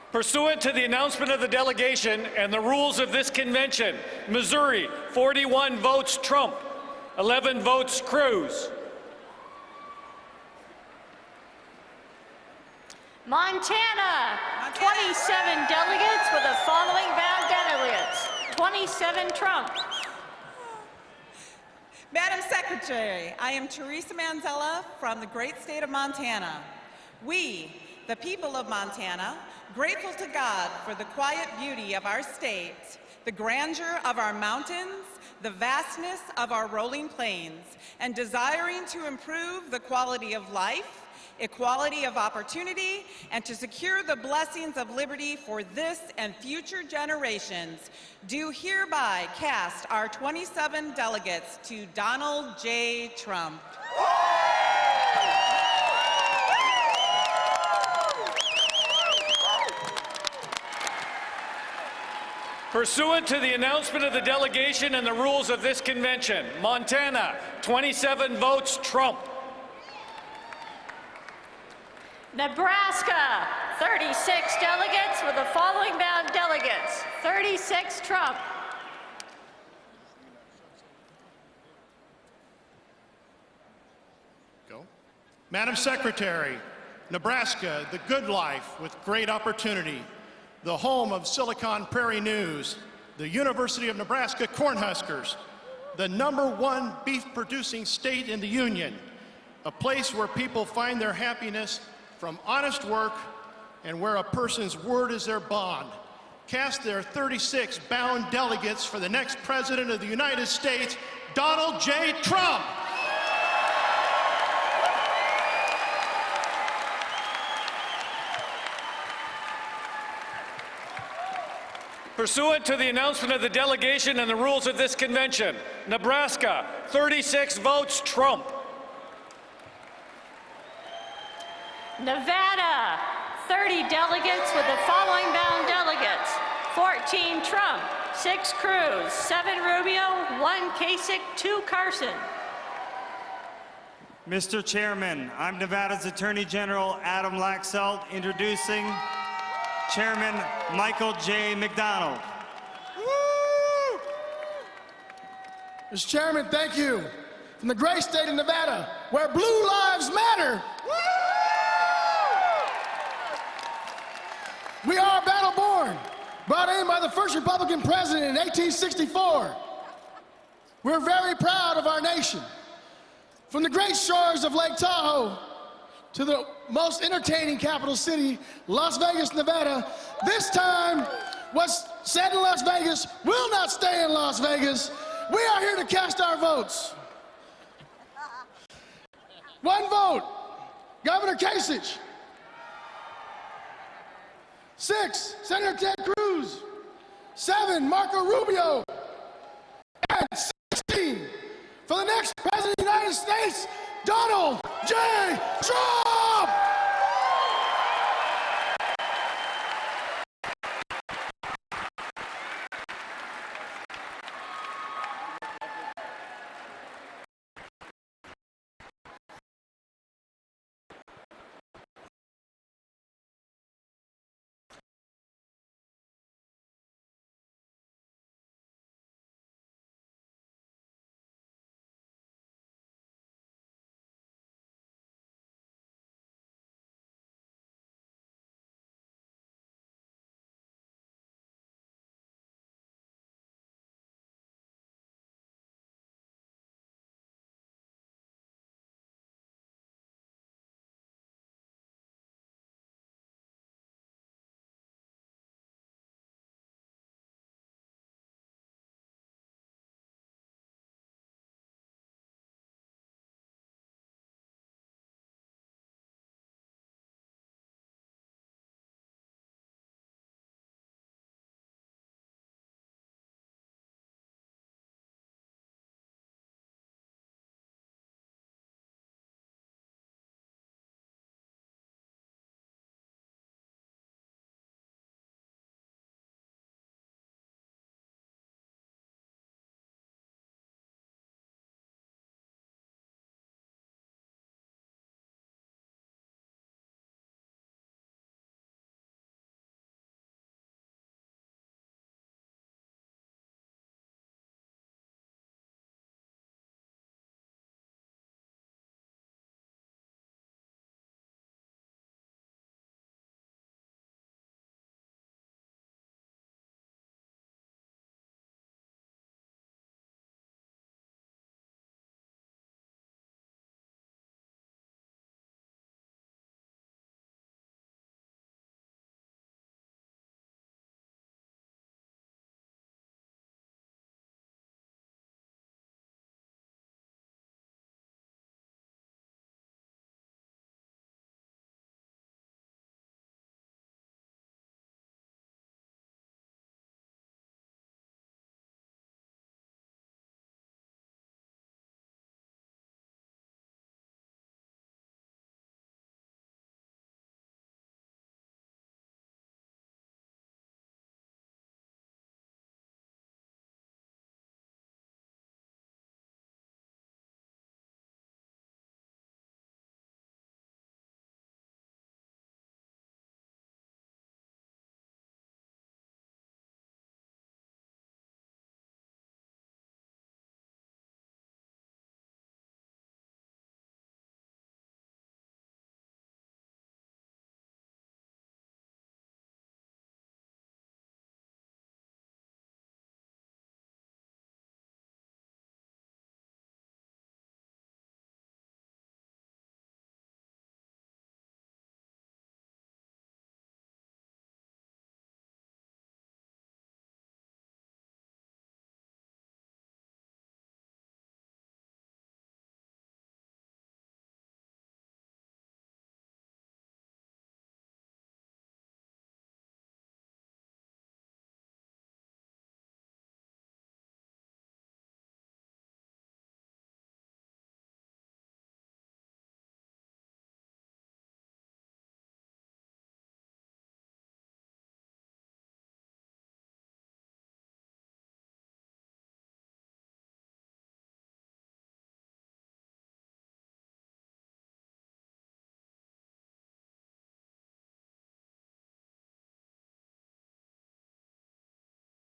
Speaker 6: Pursuant to the announcement of the delegation and the rules of this convention, Missouri, 41 votes Trump, 11 votes Cruz.
Speaker 5: Montana, 27 delegates with the following bound delegates. 27 Trump.
Speaker 10: Madam Secretary, I am Teresa Manzella from the great state of Montana. We, the people of Montana, grateful to God for the quiet beauty of our state, the grandeur of our mountains, the vastness of our rolling plains, and desiring to improve the quality of life, equality of opportunity, and to secure the blessings of liberty for this and future generations, do hereby cast our 27 delegates to Donald J. Trump.
Speaker 6: Pursuant to the announcement of the delegation and the rules of this convention, Montana, 27 votes Trump.
Speaker 5: Nebraska, 36 delegates with the following bound delegates. 36 Trump.
Speaker 11: Go. Madam Secretary, Nebraska, the good life with great opportunity, the home of Silicon Prairie News, the University of Nebraska Cornhuskers, the #1 beef-producing state in the Union, a place where people find their happiness from honest work and where a person's word is their bond. Cast their 36 bound delegates for the next President of the United States, Donald J. Trump.
Speaker 6: Pursuant to the announcement of the delegation and the rules of this convention, Nebraska, 36 votes Trump.
Speaker 5: Nevada, 30 delegates with the following bound delegates. 14 Trump, 6 Cruz, 7 Rubio, 1 Kasich, 2 Carson.
Speaker 13: Mr. Chairman, I'm Nevada's Attorney General Adam Laxalt, introducing Chairman Michael J. McDonald.
Speaker 9: Mr. Chairman, thank you. From the great state of Nevada, where blue lives matter. We are battle born. brought in by the first Republican president in 1864. We're very proud of our nation. From the great shores of Lake Tahoe to the most entertaining capital city, Las Vegas, Nevada, this time what's said in Las Vegas will not stay in Las Vegas. We are here to cast our votes. One vote, Governor Kasich. 6, Senator Ted Cruz. 7, Marco Rubio. And 16, for the next President of the United States, Donald J. Trump!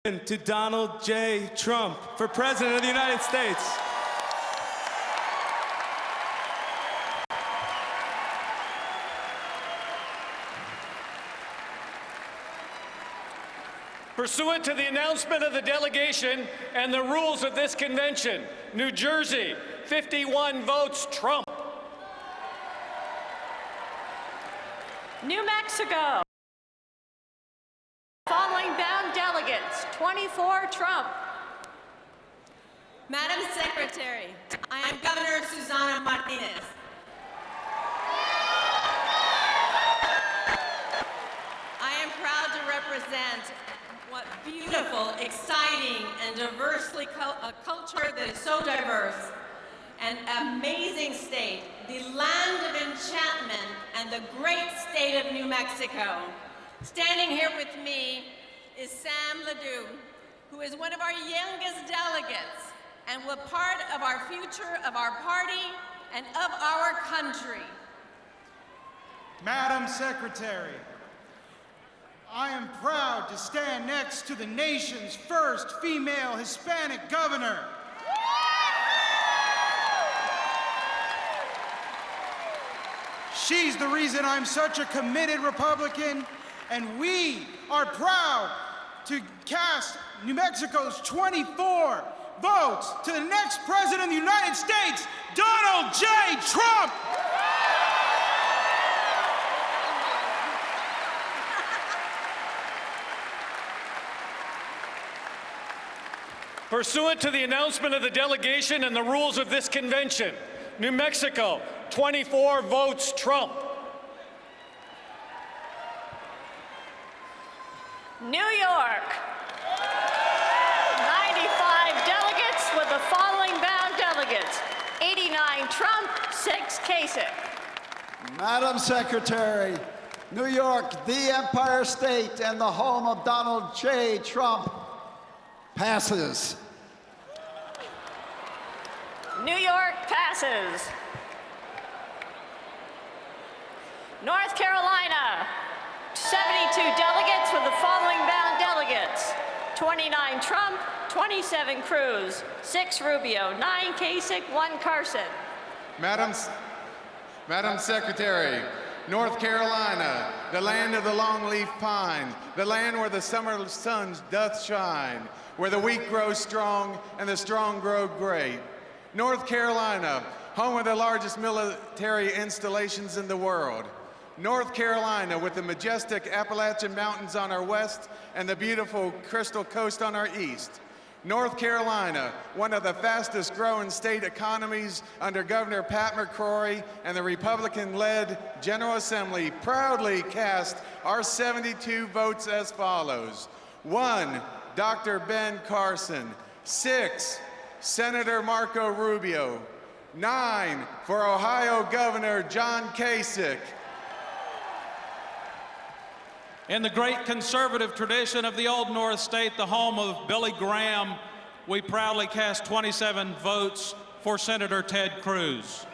Speaker 4: To Donald J. Trump for President of the United States.
Speaker 6: Pursuant to the announcement of the delegation and the rules of this convention, New Jersey, 51 votes, Trump.
Speaker 5: New Mexico. Following bound delegates, 24 Trump.
Speaker 15: Madam Secretary, I am Governor Susana Martinez. I am proud to represent what beautiful, exciting, and diversely a culture that is so diverse. An amazing state, the land of enchantment, and the great state of New Mexico. Standing here with me is Sam Ledoux, who is one of our youngest delegates and was part of our future of our party and of our country.
Speaker 16: Madam Secretary, I am proud to stand next to the nation's first female Hispanic governor. She's the reason I'm such a committed Republican, and we are proud to cast New Mexico's 24 votes to the next President of the United States, Donald J. Trump!
Speaker 6: Pursuant to the announcement of the delegation and the rules of this convention, New Mexico, 24 votes, Trump.
Speaker 5: New York. 95 delegates with the following bound delegates. 89 Trump, 6 Kasich.
Speaker 17: Madam Secretary, New York, the Empire State and the home of Donald J. Trump, passes.
Speaker 5: New York passes. North Carolina, 72 delegates with the following bound delegates. 29 Trump, 27 Cruz, 6 Rubio, 9 Kasich, 1 Carson.
Speaker 18: Madam Secretary, North Carolina, the land of the longleaf pine, the land where the summer sun doth shine, where the weak grow strong and the strong grow great. North Carolina, home of the largest military installations in the world. North Carolina, with the majestic Appalachian Mountains on our west and the beautiful Crystal Coast on our east. North Carolina, one of the fastest growing state economies under Governor Pat McCrory and the Republican-led General Assembly, proudly cast our 72 votes as follows. 1, Dr. Ben Carson. 6, Senator Marco Rubio. 9, for Ohio Governor John Kasich.
Speaker 21: In the great conservative tradition of the Old North State, the home of Billy Graham, we proudly cast 27 votes for Senator Ted Cruz.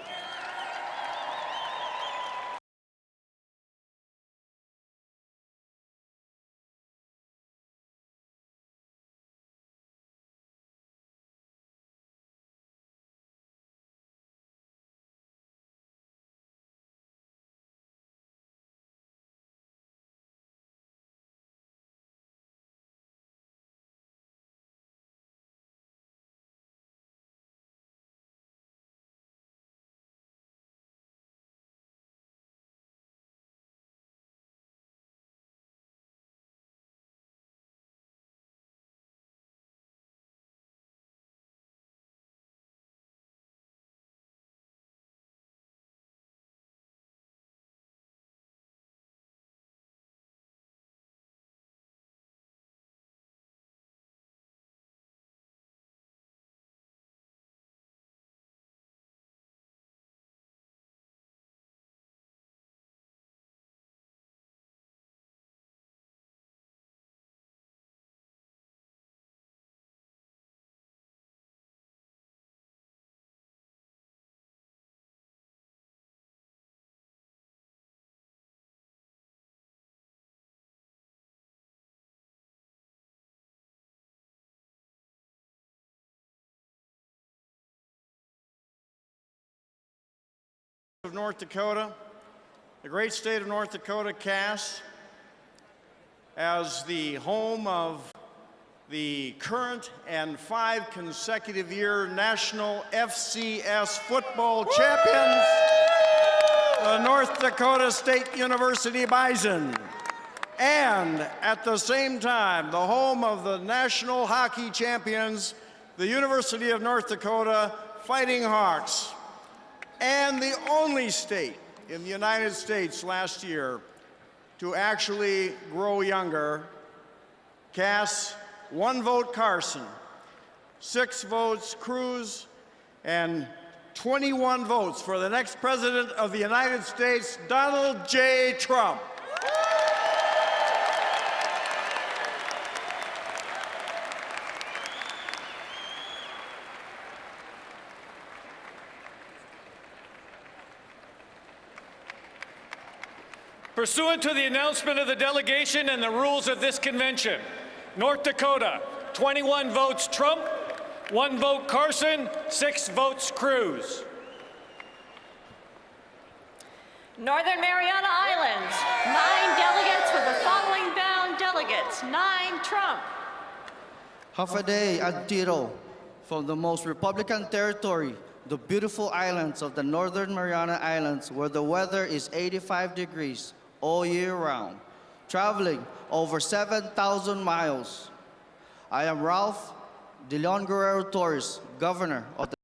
Speaker 7: Of North Dakota, the great state of North Dakota casts as the home of the current and 5 consecutive year national FCS football champions, the North Dakota State University Bison, and at the same time, the home of the national hockey champions, the University of North Dakota Fighting Hawks, and the only state in the United States last year to actually grow younger, casts 1 vote Carson, 6 votes Cruz, and 21 votes for the next President of the United States, Donald J. Trump.
Speaker 6: Pursuant to the announcement of the delegation and the rules of this convention, North Dakota, 21 votes Trump, 1 vote Carson, 6 votes Cruz.
Speaker 5: Northern Mariana Islands, 9 delegates with the following bound delegates. 9 Trump.
Speaker 3: Hafaday Adtiro from the most Republican territory, the beautiful islands of the Northern Mariana Islands, where the weather is 85 degrees all year round, traveling over 7,000 miles. I am Ralph De Leon Guerrero Torres, Governor of the